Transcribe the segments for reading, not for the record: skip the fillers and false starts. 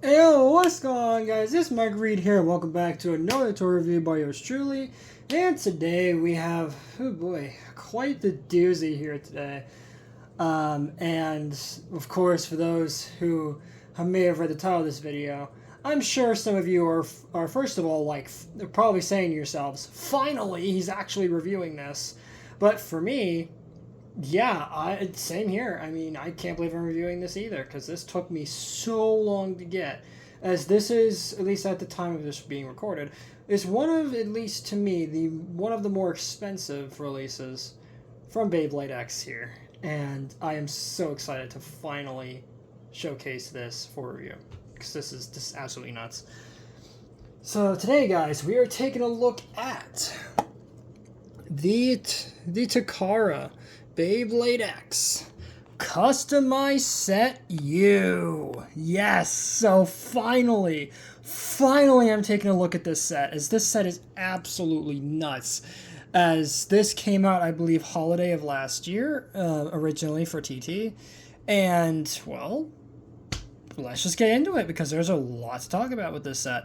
Yo, what's going on, guys? This is Mike Reed here. Welcome back to another toy review by yours truly. And today we have, oh boy, quite the doozy here today. And of course, for those who may have read the title of this video, I'm sure some of you are first of all, like, they're probably saying to yourselves, finally, he's actually reviewing this. But for me, yeah, same here. I mean, I can't believe I'm reviewing this either, because this took me so long to get. As this is, at least at the time of this being recorded, is one of, at least to me, one of the more expensive releases from Beyblade X here. And I am so excited to finally showcase this for review, because this is just absolutely nuts. So today, guys, we are taking a look at the Takara Beyblade X Customized Set U. Yes, so finally I'm taking a look at this set, as this set is absolutely nuts. As this came out, I believe, holiday of last year, originally for TT. And, well, let's just get into it, because there's a lot to talk about with this set.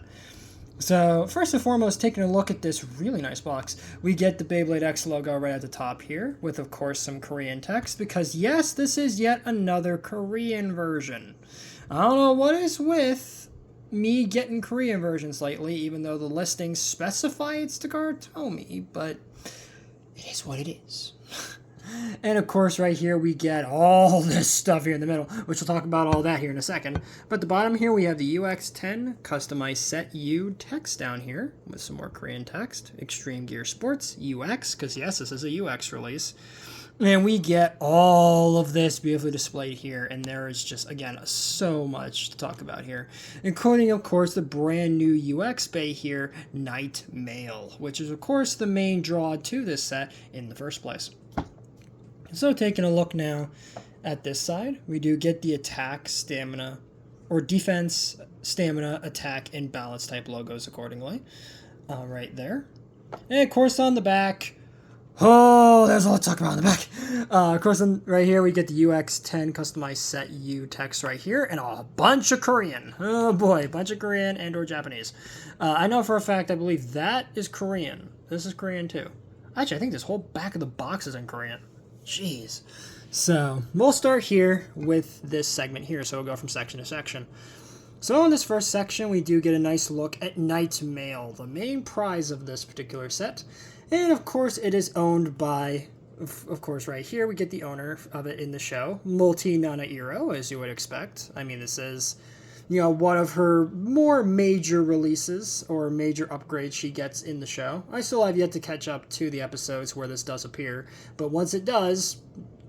So, first and foremost, taking a look at this really nice box, we get the Beyblade X logo right at the top here, with, of course, some Korean text, because, yes, this is yet another Korean version. I don't know what is with me getting Korean versions lately, even though the listings specify it's Takara Tomy, but it is what it is. And of course, right here we get all this stuff here in the middle, which we'll talk about all that here in a second. But at the bottom here we have the UX-10 Customized Set U text down here with some more Korean text. Extreme Gear Sports UX, because yes, this is a UX release. And we get all of this beautifully displayed here, and there is just, again, so much to talk about here, including, of course, the brand new UX bay here, Night Mail, which is, of course, the main draw to this set in the first place. So taking a look now at this side, we do get the attack, stamina, or defense, stamina, attack, and balance type logos accordingly, right there. And of course on the back, oh, there's a lot to talk about on the back. Of course, right here we get the UX-10 Customized Set U text right here, and a bunch of Korean. Oh boy, a bunch of Korean and or Japanese. I know for a fact, I believe that is Korean. This is Korean too. Actually, I think this whole back of the box is in Korean. Jeez. So, we'll start here with this segment here, so we'll go from section to section. So in this first section, we do get a nice look at Night Mail, the main prize of this particular set. And of course, it is owned by, of course, right here, we get the owner of it in the show, Multi-Nana Iro, as you would expect. I mean, this is, you know, one of her more major releases or major upgrades she gets in the show. I still have yet to catch up to the episodes where this does appear, but once it does,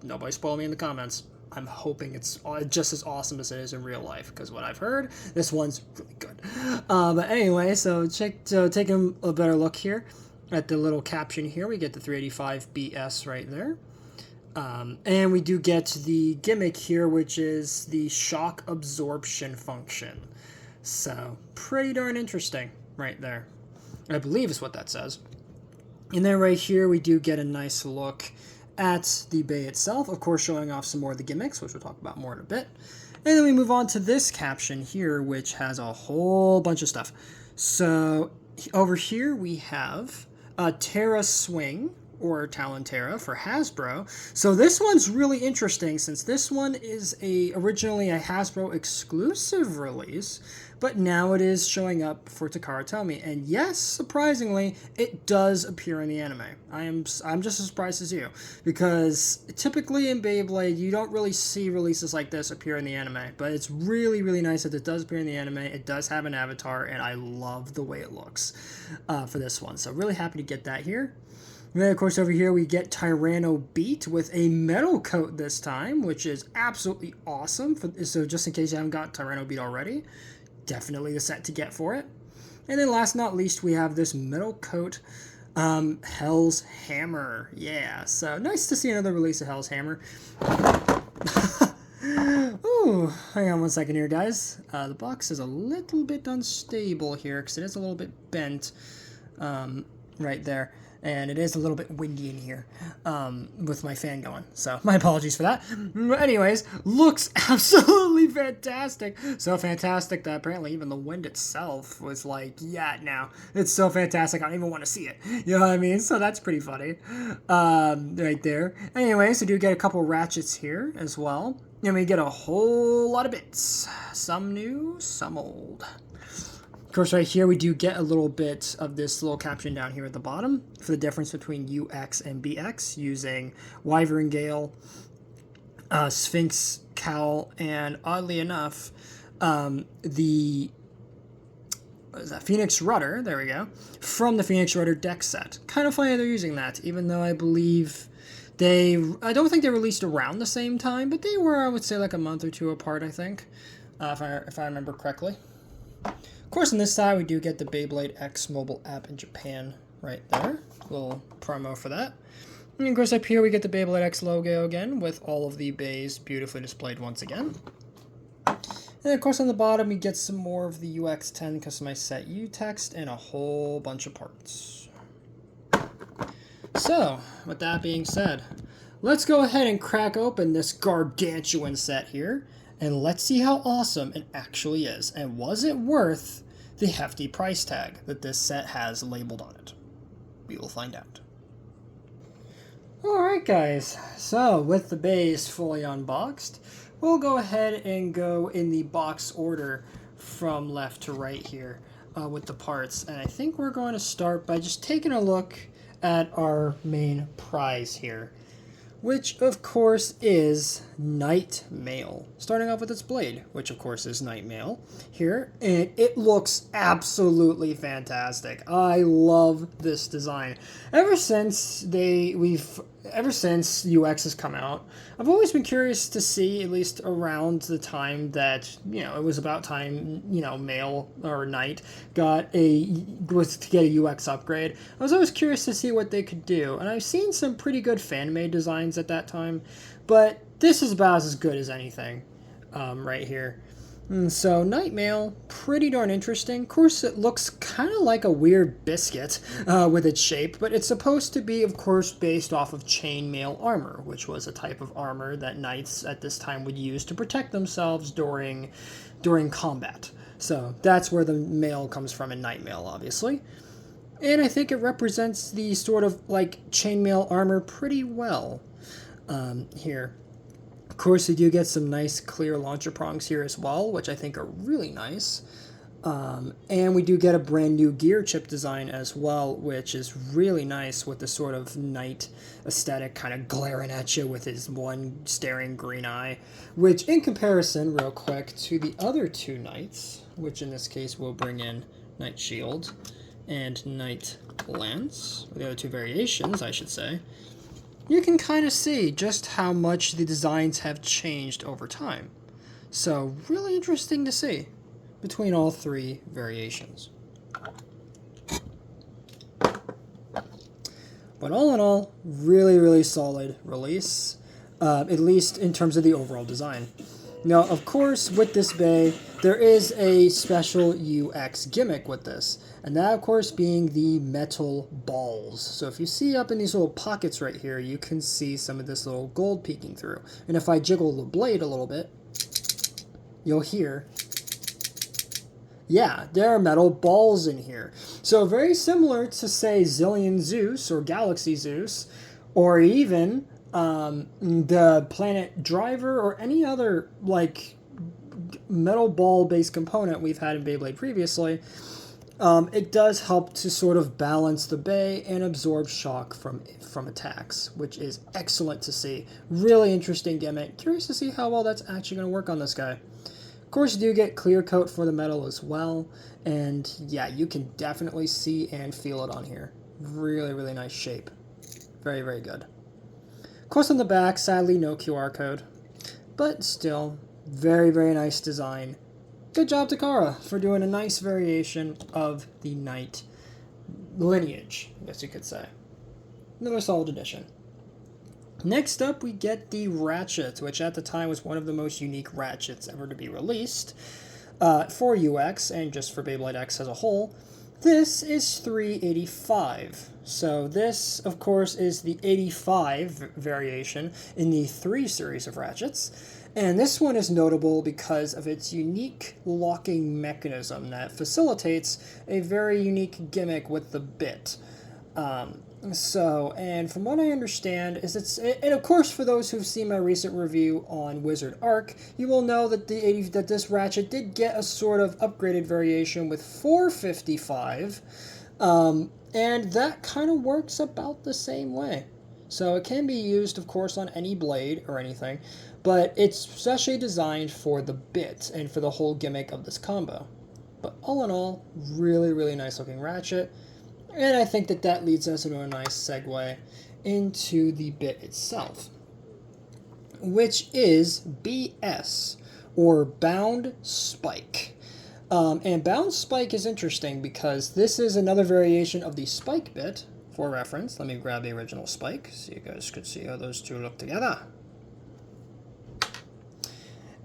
nobody spoil me in the comments. I'm hoping it's just as awesome as it is in real life, because what I've heard, this one's really good. But anyway, so taking a better look here at the little caption here, we get the 385 BS right there. And we do get the gimmick here, which is the shock absorption function. So, pretty darn interesting right there. I believe is what that says. And then right here, we do get a nice look at the bay itself, of course showing off some more of the gimmicks, which we'll talk about more in a bit. And then we move on to this caption here, which has a whole bunch of stuff. So, over here we have a Terra Swing, or Talon Terra for Hasbro. So this one's really interesting, since this one is originally a Hasbro exclusive release, but now it is showing up for Takara Tomy. And yes, surprisingly, it does appear in the anime. I'm just as surprised as you, because typically in Beyblade, you don't really see releases like this appear in the anime, but it's really, really nice that it does appear in the anime. It does have an avatar, and I love the way it looks for this one. So really happy to get that here. And then, of course, over here we get Tyranno Beat with a metal coat this time, which is absolutely awesome. So just in case you haven't got Tyranno Beat already, definitely the set to get for it. And then last but not least, we have this metal coat, Hell's Hammer. Yeah, so nice to see another release of Hell's Hammer. Ooh, hang on one second here, guys. The box is a little bit unstable here, because it is a little bit bent right there. and it is a little bit windy in here with my fan going, so my apologies for that. Anyways, looks absolutely fantastic. So fantastic that apparently even the wind itself was like, yeah, now it's so fantastic I don't even want to see it. You know what I mean? So that's pretty funny right there. Anyways, we do get a couple ratchets here as well, and we get a whole lot of bits, some new, some old. Of course, right here we do get a little bit of this little caption down here at the bottom for the difference between UX and BX using Wyvern Gale, Sphinx Cowl, and oddly enough, the Phoenix Rudder, there we go, from the Phoenix Rudder deck set. Kind of funny they're using that, even though I believe I don't think they released around the same time, but they were, I would say, like a month or two apart, I think, if I remember correctly. Of course, on this side, we do get the Beyblade X mobile app in Japan right there. Little promo for that. And of course, up here, we get the Beyblade X logo again with all of the bays beautifully displayed once again. And of course, on the bottom, we get some more of the UX-10 customized set U text and a whole bunch of parts. So, with that being said, let's go ahead and crack open this gargantuan set here, and let's see how awesome it actually is, and was it worth the hefty price tag that this set has labeled on it? We will find out. Alright guys, so with the base fully unboxed, we'll go ahead and go in the box order from left to right here with the parts, and I think we're going to start by just taking a look at our main prize here, which of course is Night Mail. Starting off with its blade, which of course is Night Mail here, and it looks absolutely fantastic. I love this design. Ever since UX has come out, I've always been curious to see, at least around the time that, it was about time, Mail or Night was to get a UX upgrade. I was always curious to see what they could do, and I've seen some pretty good fan-made designs at that time, but this is about as good as anything right here. So Night Mail, pretty darn interesting. Of course, it looks kind of like a weird biscuit with its shape, but it's supposed to be, of course, based off of chainmail armor, which was a type of armor that knights at this time would use to protect themselves during combat. So that's where the mail comes from in Night Mail, obviously. And I think it represents the sort of like chainmail armor pretty well here. Of course, you do get some nice clear launcher prongs here as well, which I think are really nice. And we do get a brand new gear chip design as well, which is really nice with the sort of knight aesthetic kind of glaring at you with his one staring green eye, which in comparison, real quick, to the other two knights, which in this case will bring in Knight Shield and Knight Lance, or the other two variations, I should say, you can kind of see just how much the designs have changed over time. So, really interesting to see between all three variations. But all in all, really, really solid release, at least in terms of the overall design. Now, of course, with this bay, there is a special UX gimmick with this, and that, of course, being the metal balls. So if you see up in these little pockets right here, you can see some of this little gold peeking through. And if I jiggle the blade a little bit, you'll hear, yeah, there are metal balls in here. So very similar to, say, Zillion Zeus or Galaxy Zeus, or even the Planet Driver or any other like metal ball based component we've had in Beyblade previously. It does help to sort of balance the bay and absorb shock from attacks, which is excellent to see. Really interesting gimmick. Curious to see how well that's actually going to work on this guy. Of course, you do get clear coat for the metal as well, and yeah, you can definitely see and feel it on here. Really, really nice shape. Very, very good. Of course, on the back, sadly, no QR code, but still, very, very nice design. Good job, Takara, for doing a nice variation of the Knight lineage, I guess you could say. Another solid addition. Next up, we get the Ratchet, which at the time was one of the most unique Ratchets ever to be released for UX and just for Beyblade X as a whole. This is 385. So this, of course, is the 85 variation in the 3 series of ratchets. And this one is notable because of its unique locking mechanism that facilitates a very unique gimmick with the bit. And from what I understand, and of course for those who've seen my recent review on Wizard Arc, you will know that that this ratchet did get a sort of upgraded variation with 455, and that kind of works about the same way. So it can be used, of course, on any blade or anything, but it's especially designed for the bit and for the whole gimmick of this combo. But all in all, really, really nice looking ratchet. And I think that leads us into a nice segue into the bit itself, which is BS, or Bound Spike. And Bound Spike is interesting because this is another variation of the Spike bit. For reference, let me grab the original Spike so you guys could see how those two look together.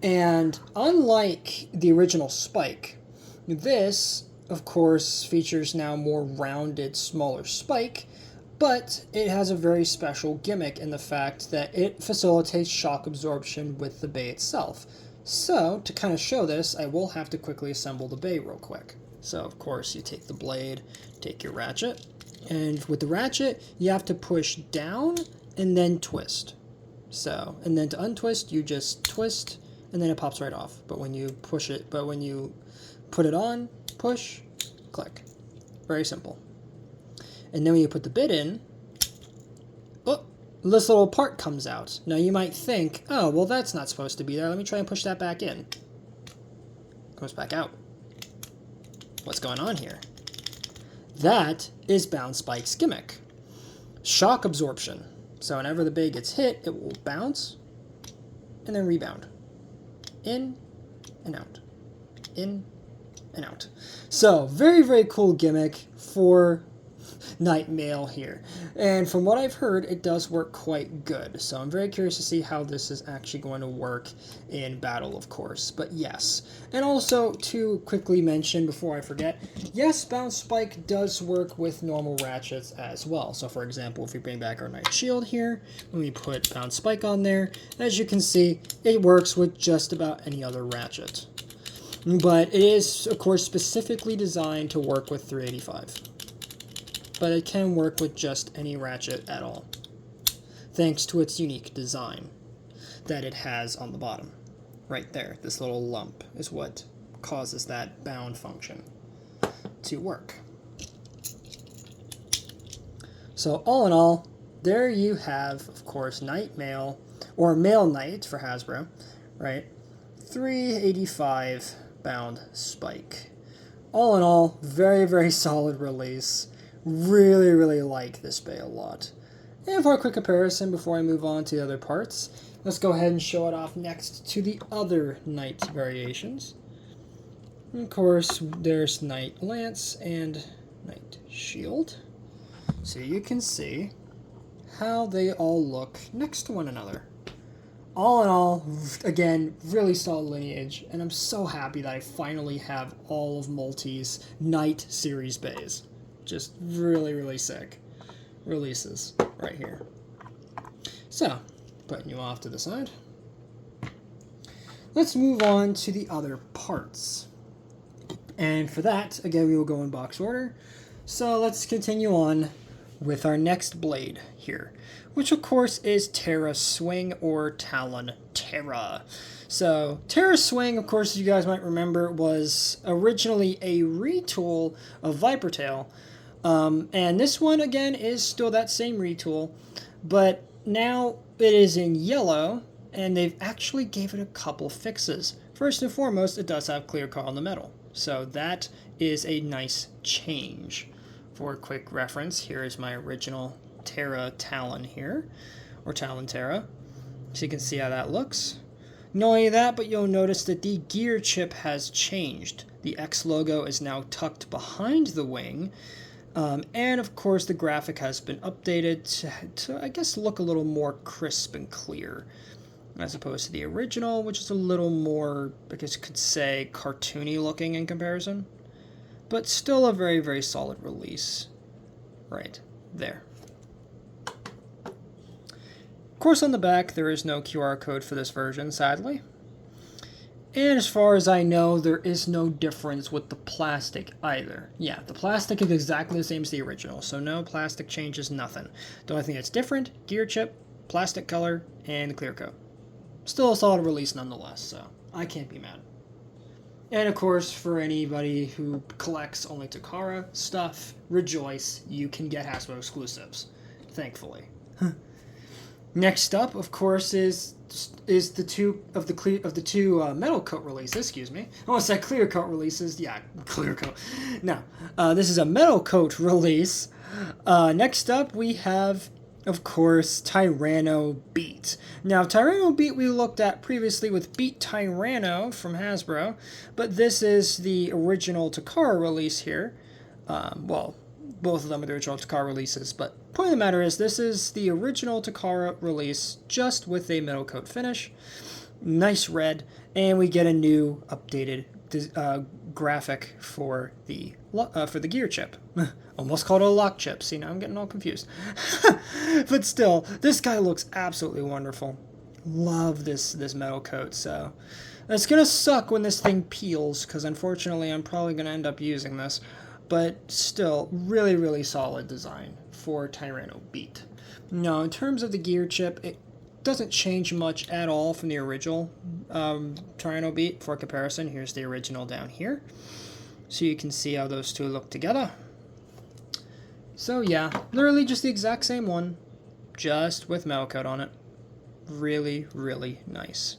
And unlike the original Spike, this, of course, features now more rounded, smaller spike, but it has a very special gimmick in the fact that it facilitates shock absorption with the bay itself. So, to kind of show this, I will have to quickly assemble the bay real quick. So, of course, you take the blade, take your ratchet, and with the ratchet, you have to push down and then twist. So, and then to untwist, you just twist, and then it pops right off. But when you put it on, push, click. Very simple. And then when you put the bit in, oh, this little part comes out. Now you might think, oh, well that's not supposed to be there. Let me try and push that back in. Comes back out. What's going on here? That is Bound Spike's gimmick. Shock absorption. So whenever the bay gets hit, it will bounce and then rebound. In and out. In and out. So, very, very cool gimmick for Night Mail here. And from what I've heard, it does work quite good. So I'm very curious to see how this is actually going to work in battle, of course. But yes. And also, to quickly mention before I forget, yes, Bound Spike does work with normal ratchets as well. So for example, if we bring back our Knight Shield here, when we put Bound Spike on there, as you can see, it works with just about any other ratchet. But it is, of course, specifically designed to work with 385. But it can work with just any ratchet at all, thanks to its unique design that it has on the bottom. Right there, this little lump is what causes that bound function to work. So all in all, there you have, of course, Night Mail, or Mail Knight for Hasbro, right? 385 Bound Spike. All in all, very, very solid release. Really, really like this bay a lot. And for a quick comparison before I move on to the other parts, let's go ahead and show it off next to the other Knight variations. And of course, there's Knight Lance and Knight Shield. So you can see how they all look next to one another. All in all, again, really solid lineage, and I'm so happy that I finally have all of Multi's Knight series bays. Just really, really sick releases right here. So, putting you off to the side, let's move on to the other parts. And for that, again, we will go in box order. So let's continue on with our next blade here, which of course is Terra Swing or Talon Terra. So Terra Swing, of course, you guys might remember, was originally a retool of Viper Tail. And this one, again, is still that same retool, but now it is in yellow, and they've actually gave it a couple fixes. First and foremost, it does have clear car on the metal, so that is a nice change. For a quick reference, here is my original Terra Talon here, or Talon Terra, so you can see how that looks. Not only that, but you'll notice that the gear chip has changed. The X logo is now tucked behind the wing, and of course the graphic has been updated to, I guess, look a little more crisp and clear, as opposed to the original, which is a little more, I guess you could say, cartoony looking in comparison. but still a very, very solid release right there. Of course, on the back, there is no QR code for this version, sadly. And as far as I know, there is no difference with the plastic either. Yeah, the plastic is exactly the same as the original, so no plastic changes, nothing. The only thing that's different, gear chip, plastic color, and the clear coat. Still a solid release nonetheless, so I can't be mad. And of course, for anybody who collects only Takara stuff, rejoice, you can get Hasbro exclusives, thankfully. Next up, of course, is the two metal coat releases. Excuse me, I almost said clear coat releases. Yeah, clear coat. No, this is a metal coat release. Next up, we have, of course, Tyranno Beat. Now, Tyranno Beat we looked at previously with Beat Tyranno from Hasbro, but this is the original Takara release here. Well, both of them are the original Takara releases, but point of the matter is this is the original Takara release just with a metal coat finish. Nice red, and we get a new updated graphic for the gear chip. Almost called it a lock chip. See, now I'm getting all confused. But still, this guy looks absolutely wonderful. Love this metal coat, so it's going to suck when this thing peels, because unfortunately I'm probably going to end up using this. But still, really, really solid design for Tyranno Beat. Now, in terms of the gear chip, it doesn't change much at all from the original Tyranno Beat. For comparison, here's the original down here. So you can see how those two look together. So yeah, literally just the exact same one, just with metal coat on it. Really, really nice.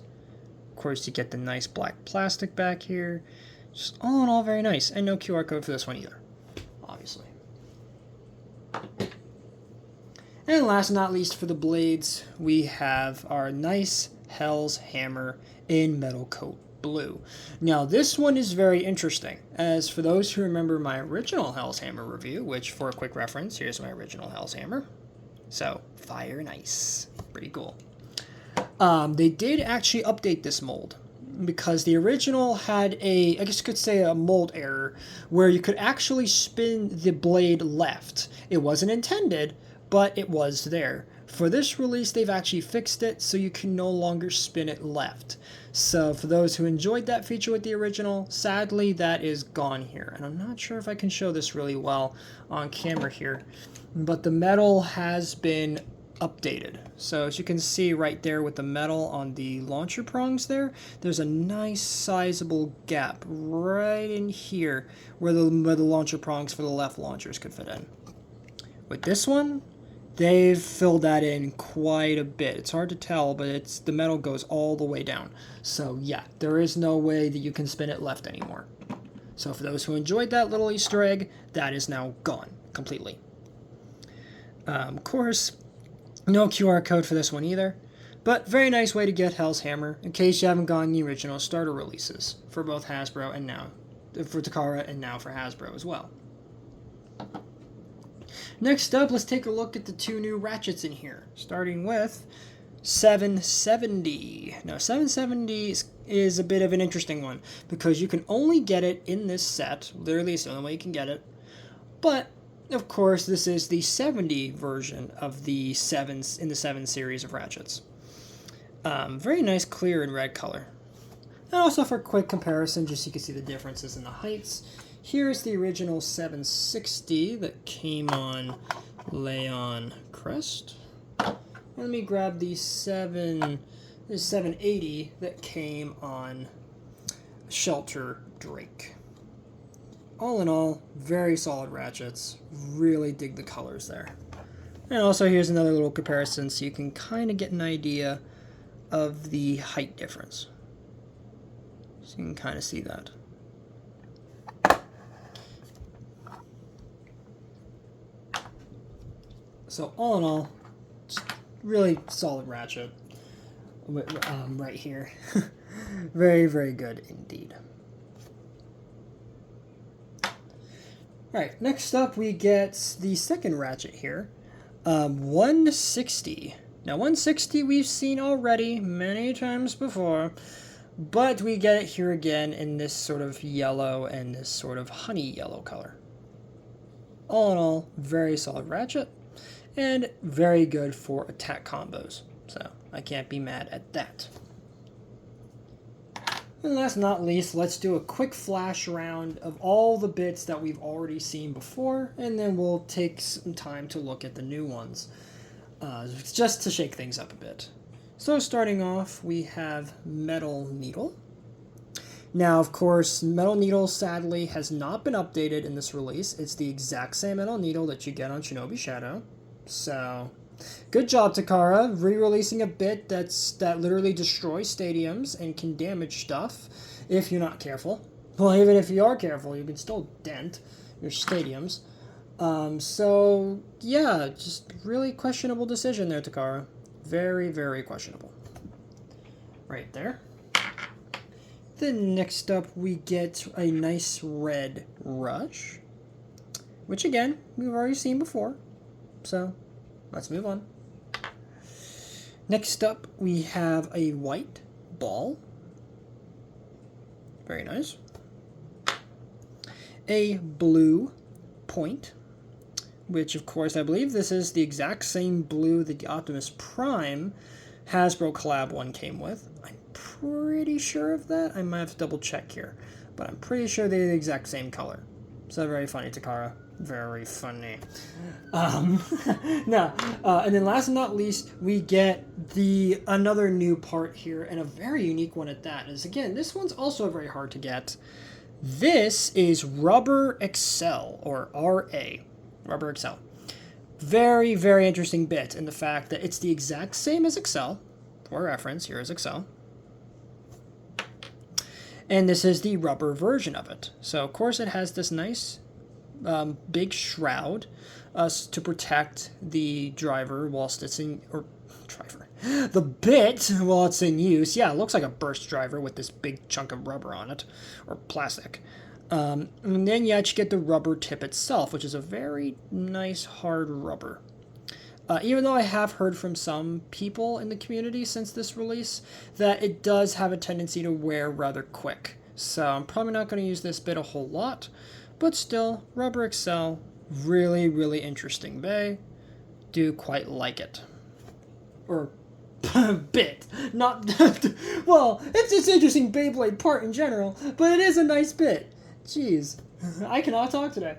Of course, you get the nice black plastic back here. Just all in all, very nice. And no QR code for this one either, obviously. And last but not least for the blades, we have our nice Hell's Hammer in metal coat blue. Now, this one is very interesting, as for those who remember my original Hell's Hammer review, which for a quick reference, here's my original Hell's Hammer. So, fire and ice. Pretty cool. They did actually update this mold, because the original had I guess you could say a mold error, where you could actually spin the blade left. It wasn't intended, but it was there. For this release, they've actually fixed it, so you can no longer spin it left. So for those who enjoyed that feature with the original, sadly that is gone here. And I'm not sure if I can show this really well on camera here, but the metal has been updated. So as you can see right there with the metal on the launcher prongs there's a nice sizable gap right in here where the launcher prongs for the left launchers could fit in. With this one, they've filled that in quite a bit. It's hard to tell, but the metal goes all the way down. So yeah, there is no way that you can spin it left anymore. So for those who enjoyed that little Easter egg, that is now gone completely. Of course, no QR code for this one either, but very nice way to get Hell's Hammer in case you haven't gotten the original starter releases for both Hasbro and now for Takara and now for Hasbro as well. Next up, let's take a look at the two new ratchets in here, starting with 770. Now, 770 is a bit of an interesting one because you can only get it in this set. Literally, it's the only way you can get it. But of course, this is the 70 version of the 7 series of ratchets. Very nice clear and red color. And also for a quick comparison, just so you can see the differences in the heights, here's the original 760 that came on Leon Crest. Let me grab the 780 that came on Shelter Drake. All in all, very solid ratchets. Really dig the colors there. And also here's another little comparison so you can kind of get an idea of the height difference. So you can kind of see that. So all in all, really solid ratchet right here. Very, very good indeed. Alright, next up we get the second ratchet here. 160. Now 160 we've seen already many times before, But we get it here again in this sort of yellow and this sort of honey yellow color. All in all, very solid ratchet and very good for attack combos. So I can't be mad at that. And last but not least, let's do a quick flash round of all the bits that we've already seen before, and then we'll take some time to look at the new ones, just to shake things up a bit. So starting off, we have Metal Needle. Now, of course, Metal Needle sadly has not been updated in this release. It's the exact same Metal Needle that you get on Shinobi Shadow. So, good job, Takara, re-releasing a bit that literally destroys stadiums and can damage stuff if you're not careful. Well, even if you are careful, you can still dent your stadiums. So, yeah, just really questionable decision there, Takara. Very, very questionable. Right there. Then next up, we get a nice red Rush, which again, we've already seen before. So, let's move on. Next up, we have a white Ball. Very nice. A blue Point, which of course I believe this is the exact same blue that the Optimus Prime Hasbro collab one came with. I'm pretty sure of that. I might have to double check here, but I'm pretty sure they're the exact same color. So very funny, Takara. Very funny. And then last but not least, we get another new part here, and a very unique one at that. Is again, this one's also very hard to get. This is Rubber Excel, or RA. Rubber Excel. Very, very interesting bit in the fact that it's the exact same as Excel. For reference, here is Excel. And this is the rubber version of it. So, of course, it has this nice big shroud to protect the driver whilst it's in, or driver, the bit while it's in use. Yeah, it looks like a burst driver with this big chunk of rubber on it, or plastic. And then you actually get the rubber tip itself, which is a very nice hard rubber. Even though I have heard from some people in the community since this release that it does have a tendency to wear rather quick. So I'm probably not going to use this bit a whole lot. But still, Rubber Excel, really, really interesting bay. Do quite like it. Or bit. Not, well, it's an interesting Beyblade part in general, but it is a nice bit. Jeez, I cannot talk today.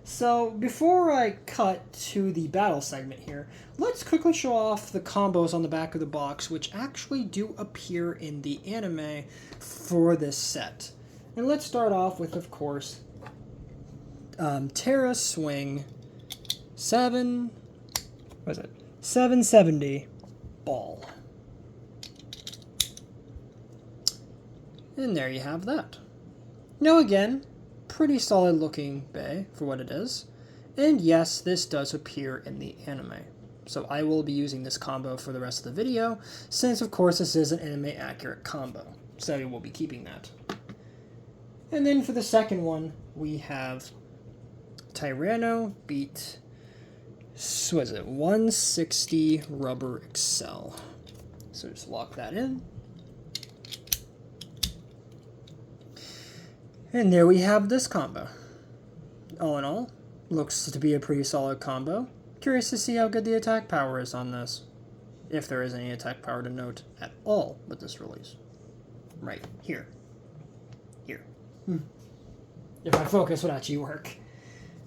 So, before I cut to the battle segment here, let's quickly show off the combos on the back of the box, which actually do appear in the anime for this set. And let's start off with, of course, Terra Swing 770 Ball. And there you have that. Now again, pretty solid looking bay for what it is. And yes, this does appear in the anime. So I will be using this combo for the rest of the video, since of course this is an anime accurate combo. So we will be keeping that. And then for the second one, we have Tyranno beat, what is it, 160 Rubber Excel. So just lock that in. And there we have this combo. All in all, looks to be a pretty solid combo. Curious to see how good the attack power is on this. If there is any attack power to note at all with this release. Right, here. Here. If my focus would actually work.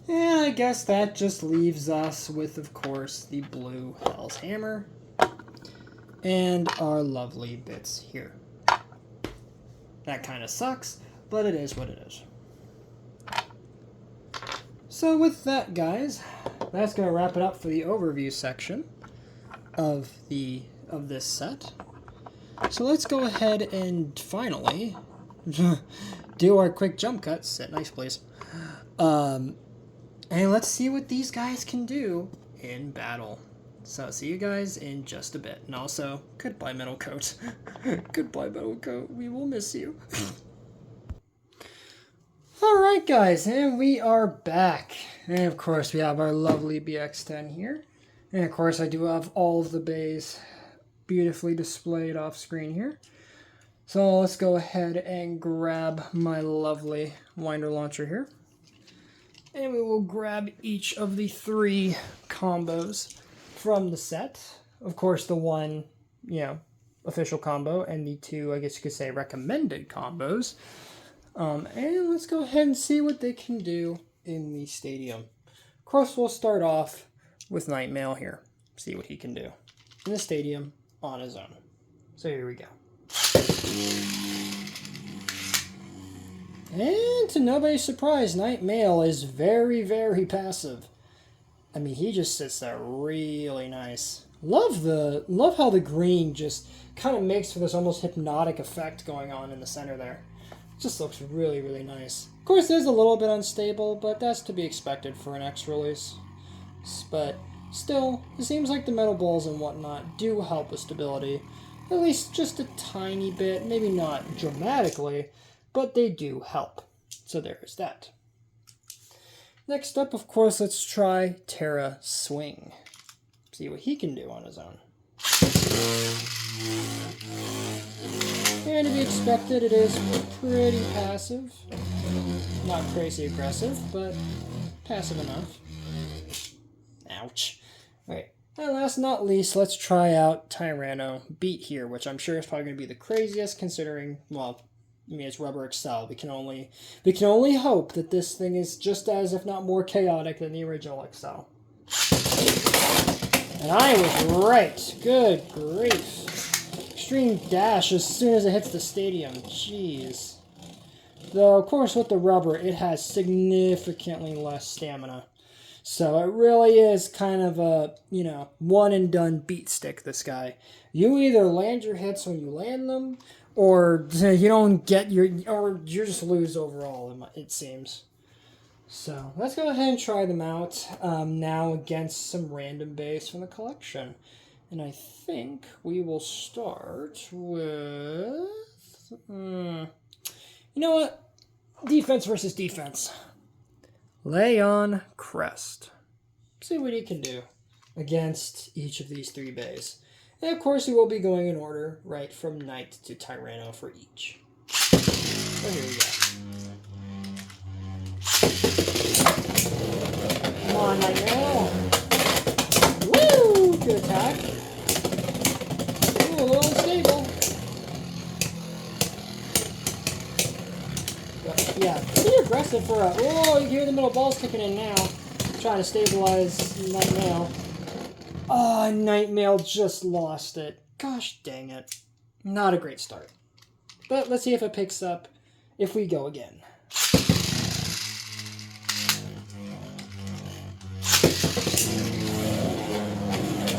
And I guess that just leaves us with, of course, the blue Hell's Hammer. And our lovely bits here. That kind of sucks, but it is what it is. So with that, guys, that's going to wrap it up for the overview section of this set. So let's go ahead and finally do our quick jump cuts. Sit nice, please. And let's see what these guys can do in battle. So see you guys in just a bit. And also, goodbye, Metal Coat. Goodbye, Metal Coat. We will miss you. Alright, guys, and we are back. And of course, we have our lovely BX-10 here. And of course, I do have all of the bays beautifully displayed off screen here. So let's go ahead and grab my lovely winder launcher here. And we will grab each of the 3 combos from the set. Of course, the one, official combo, and the 2, I guess you could say, recommended combos. And let's go ahead and see what they can do in the stadium. Of course, we'll start off with Nightmail here. See what he can do in the stadium on his own. So here we go. And to nobody's surprise, Nightmail is very, very passive. I mean, he just sits there really nice. Love how the green just kind of makes for this almost hypnotic effect going on in the center there. Just looks really, really nice. Of course, it is a little bit unstable, but that's to be expected for an X release. But still, it seems like the metal balls and whatnot do help with stability. At least just a tiny bit, maybe not dramatically, but they do help. So there is that. Next up, of course, let's try Takara Swing. See what he can do on his own. And to be expected, it is pretty passive. Not crazy aggressive, but passive enough. Ouch. Alright, and last but not least, let's try out Tyranno Beat here, which I'm sure is probably going to be the craziest considering, well, I mean, it's Rubber XL. We can only hope that this thing is just as, if not more chaotic than the original XL. And I was right. Good grief. Extreme dash as soon as it hits the stadium. Jeez. Though, of course, with the rubber, it has significantly less stamina. So it really is kind of a, one and done beat stick, this guy. You either land your hits when you land them, or you don't get or you just lose overall, it seems. So let's go ahead and try them out now against some random base from the collection. And I think we will start with, you know what? Defense versus defense. Leon Crest. See what he can do against each of these 3 bays. And of course, we will be going in order, right from Knight to Tyranno for each. So here we go. Come on, Nightmail. Woo! Good attack. Ooh, a little unstable. But yeah, pretty aggressive for a... Oh, you hear the middle balls kicking in now. Trying to stabilize Nightmail. Oh, Nightmail just lost it. Gosh dang it. Not a great start. But let's see if it picks up if we go again.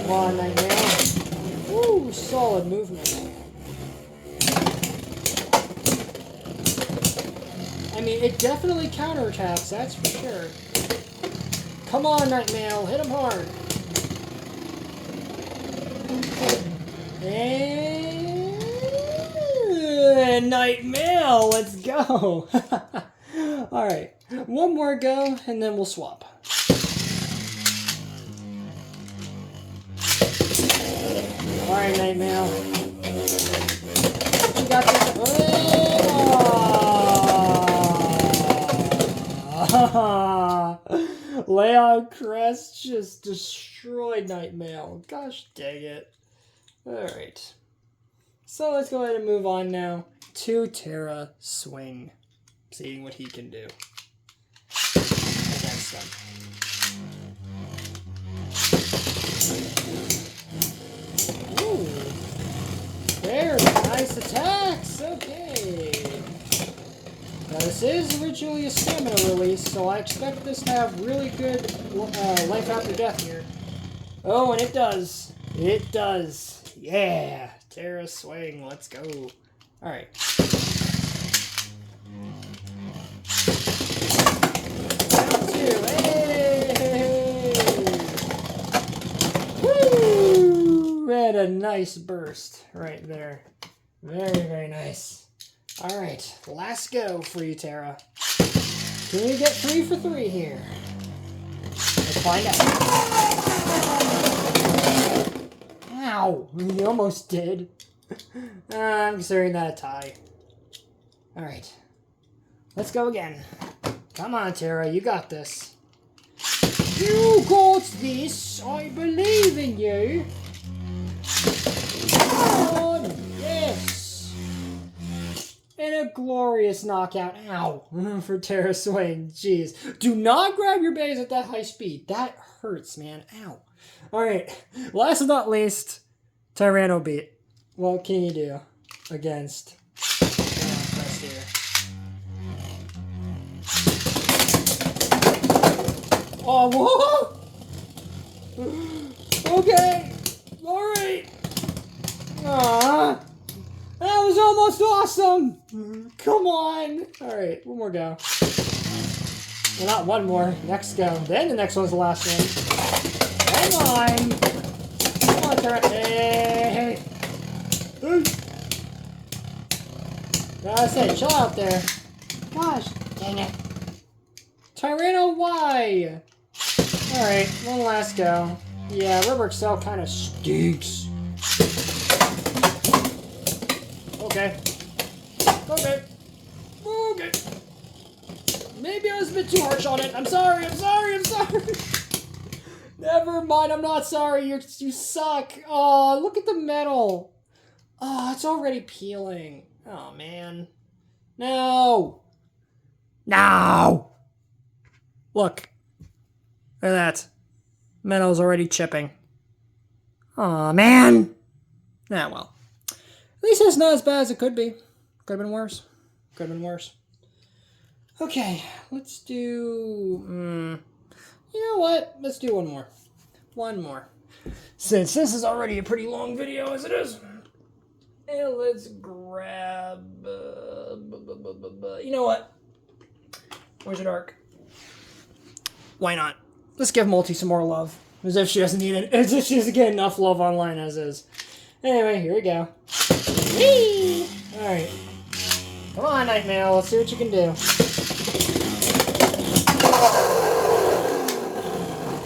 Come on, Nightmail. Woo, solid movement. I mean, it definitely counterattacks, that's for sure. Come on, Nightmail, hit him hard. And Nightmail, let's go. Alright, one more go, and then we'll swap. Alright, Nightmail. You got this. Oh! Leon Crest just destroyed Nightmail. Gosh dang it. Alright. So let's go ahead and move on now to Takara Swing. Seeing what he can do against them. Ooh. Very nice attacks. Okay. Now this is originally a stamina release, so I expect this to have really good life after death here. Oh, and it does. It does. Yeah. Takara Swing. Let's go. Alright. Round 2. Hey! Woo! And a nice burst right there. Very, very nice. Alright, last go for you, Takara. Can you get 3 for 3 here? Let's find out. Ow! You almost did. I'm considering that a tie. Alright. Let's go again. Come on, Tara, you got this. You got this! I believe in you! Come on! Yes! And a glorious knockout. Ow! For Tara Swain. Jeez. Do not grab your base at that high speed. That hurts, man. Ow. Alright. Last but not least, Tyranno beat. What can you do against... Oh, whoa! Okay! Alright! Aww! That was almost awesome! Come on! Alright, one more go. Well, not one more. Next go. Then the next one's the last one. Come on! Come on, Tara. Hey! Gotta say, chill out there. Gosh, dang it. Tyranno, why? Alright, one last go. Yeah, Rubber Excel kind of stinks. Okay. Okay. Okay. Maybe I was a bit too harsh on it. I'm sorry, I'm sorry, I'm sorry. Never mind, I'm not sorry. You suck. Oh, look at the metal. Oh, it's already peeling. Oh, man. No. No. Look. Look at that. Metal's already chipping. Aw, man. Ah, well. At least it's not as bad as it could be. Could have been worse. Could have been worse. Okay, let's do... you know what? Let's do one more. One more. Since this is already a pretty long video as it is. And let's grab... you know what? Where's your arc? Why not? Let's give Multi some more love. As if she doesn't need it. As if she doesn't get enough love online as is. Anyway, here we go. Whee! Alright. Come on, Nightmare. Let's see what you can do.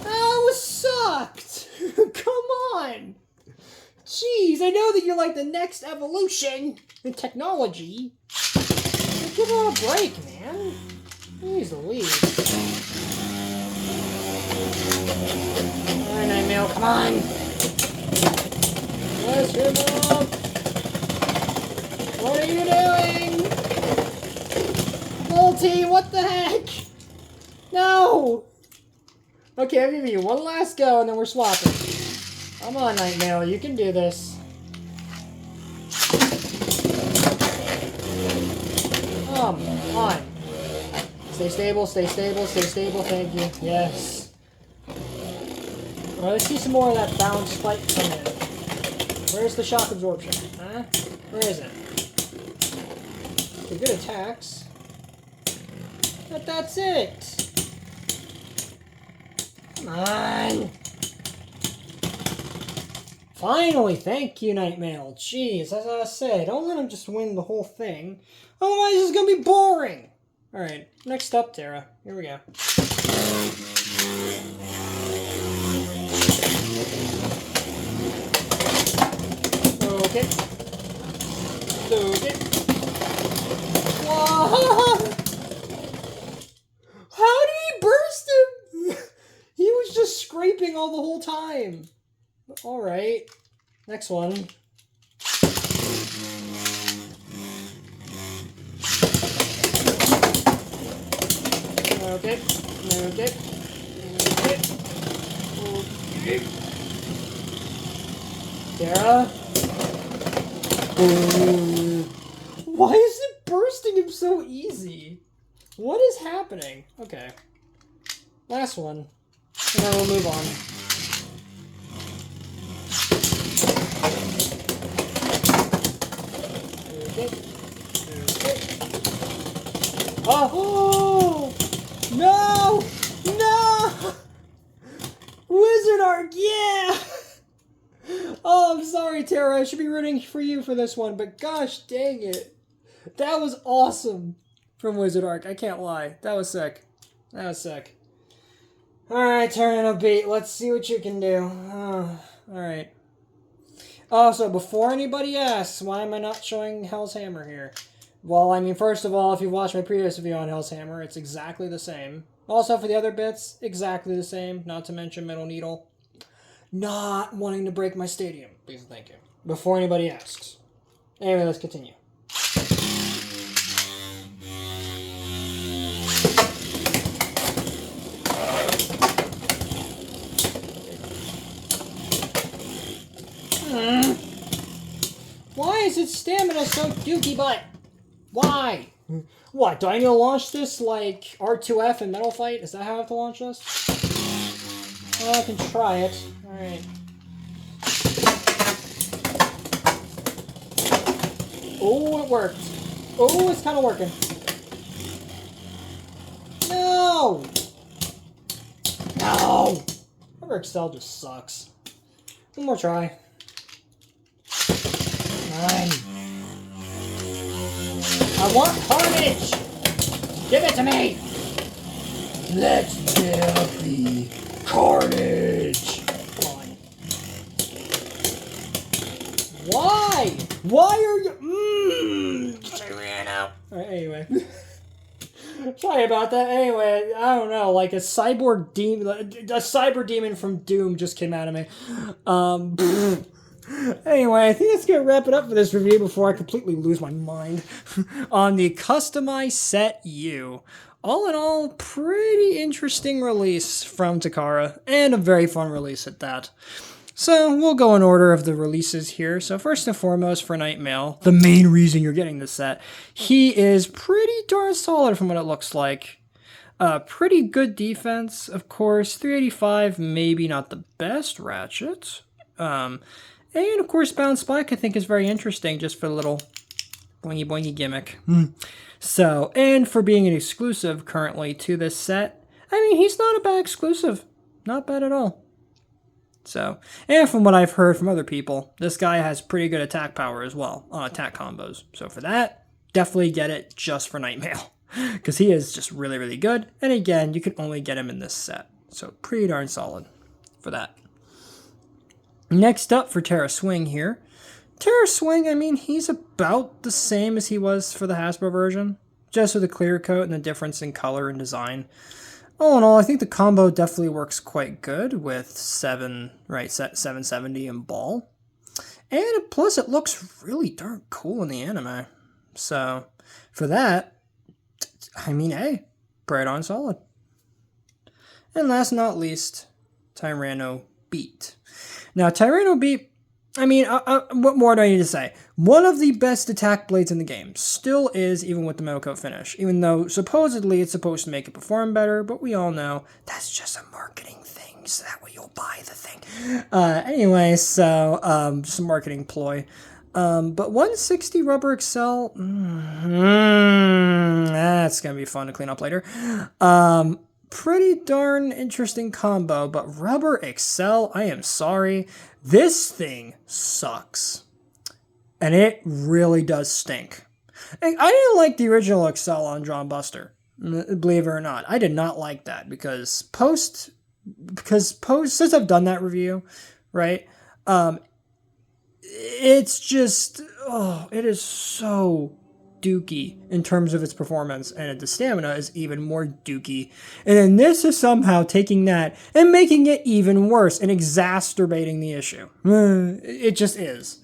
That was sucked! Come on! Jeez, I know that you're like the next evolution in technology. But give her a break, man. Jeez Louise. Alright, Nightmare, come on! Let's him up! What are you doing? Multi, what the heck? No! Okay, I'll give you one last go and then we're swapping. Come on, Nightmare, you can do this. Come on. Stay stable, stay stable, stay stable, thank you. Yes. Alright, let's see some more of that bounce spike come in. Where's the shock absorption? Huh? Where is it? Okay, good attacks. But that's it! Come on! Finally, thank you, Nightmail. Jeez, as I say, don't let him just win the whole thing. Otherwise, it's gonna be boring! Alright, next up, Tara. Here we go. Okay. Okay. Whoa! How did he burst him? He was just scraping all the whole time. Alright. Next one. Okay. Okay. Okay. Okay. Tara? Why is it bursting him so easy? What is happening? Okay. Last one. And then we'll move on. Okay. Okay. Oh! No! No! Wizard Arc, yeah! Oh, I'm sorry, Tara. I should be rooting for you for this one, but gosh dang it. That was awesome from Wizard Arc. I can't lie. That was sick. That was sick. Alright, Tyranno beat. Let's see what you can do. Alright. Also, before anybody asks, why am I not showing Hell's Hammer here? Well, I mean, first of all, if you watched my previous video on Hell's Hammer, it's exactly the same. Also, for the other bits, exactly the same, not to mention Metal Needle. Not wanting to break my stadium. Please and thank you. Before anybody asks. Anyway, let's continue. Why is its stamina so dookie butt? Why? What, do I need to launch this like R2F in Metal Fight? Is that how I have to launch this? Well, I can try it. Alright. Oh, it worked. Oh, it's kind of working. No! No! UX-10 just sucks. One more try. Fine. I want carnage! Give it to me! Let there be carnage! Come on. Why? Why are you... I ran out. Alright, anyway. Sorry about that. Anyway, I don't know, like a cyborg demon... A cyber demon from Doom just came out of me. Anyway, I think that's going to wrap it up for this review before I completely lose my mind on the Customized Set U. All in all, pretty interesting release from Takara, and a very fun release at that. So, we'll go in order of the releases here. So, first and foremost, for Nightmail, the main reason you're getting this set, he is pretty darn solid from what it looks like. Pretty good defense, of course. 385, maybe not the best ratchet. And, of course, Bound Spike, I think, is very interesting, just for the little boingy-boingy gimmick. So, and for being an exclusive currently to this set, I mean, he's not a bad exclusive. Not bad at all. So, and from what I've heard from other people, this guy has pretty good attack power as well on attack combos. So for that, definitely get it just for Nightmail, because he is just really, really good. And again, you can only get him in this set. So pretty darn solid for that. Next up for Terra Swing here. Terra Swing, I mean, he's about the same as he was for the Hasbro version, just with a clear coat and the difference in color and design. All in all, I think the combo definitely works quite good with 770 and ball. And plus, it looks really darn cool in the anime. So, for that, I mean, hey, pretty darn solid. And last but not least, Tyranno Beat. Now, Tyranno Beat, I mean, what more do I need to say? One of the best attack blades in the game. Still is, even with the metal coat finish. Even though, supposedly, it's supposed to make it perform better, but we all know that's just a marketing thing, so that way you'll buy the thing. Anyway, so, just a marketing ploy. But 160 Rubber Excel, that's gonna be fun to clean up later. Pretty darn interesting combo, but Rubber Excel, I am sorry. This thing sucks. And it really does stink. I didn't like the original Excel on John Buster, believe it or not. I did not like that because since I've done that review, right? It's just, it is so dookie in terms of its performance, and the stamina is even more dookie. And then this is somehow taking that and making it even worse and exacerbating the issue. It just is.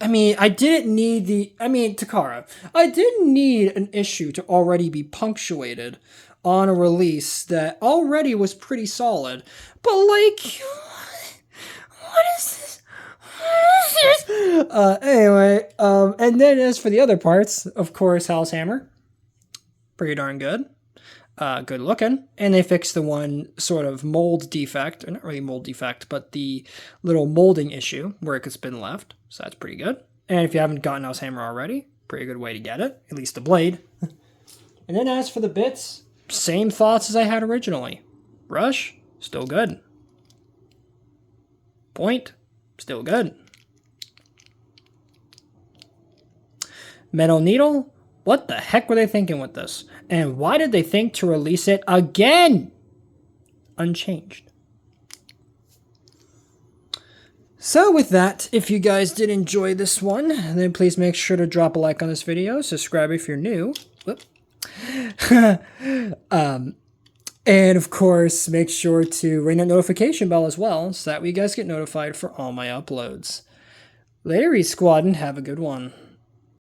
I mean, Takara, I didn't need an issue to already be punctuated on a release that already was pretty solid. But like, what is this? Anyway, and then as for the other parts, of course, Hell's Hammer, pretty darn good. Good looking, and they fixed the one sort of mold defect, or not really mold defect, but the little molding issue where it could spin left, so that's pretty good. And if you haven't gotten Hell's Hammer already, pretty good way to get it, at least the blade. And then as for the bits, same thoughts as I had originally. Brush, still good. Point, still good. Metal Needle, what the heck were they thinking with this? And why did they think to release it again? Unchanged. So with that, if you guys did enjoy this one, then please make sure to drop a like on this video, subscribe if you're new. Whoop. And of course, make sure to ring that notification bell as well, so that way you guys get notified for all my uploads. Later, Squad, and have a good one.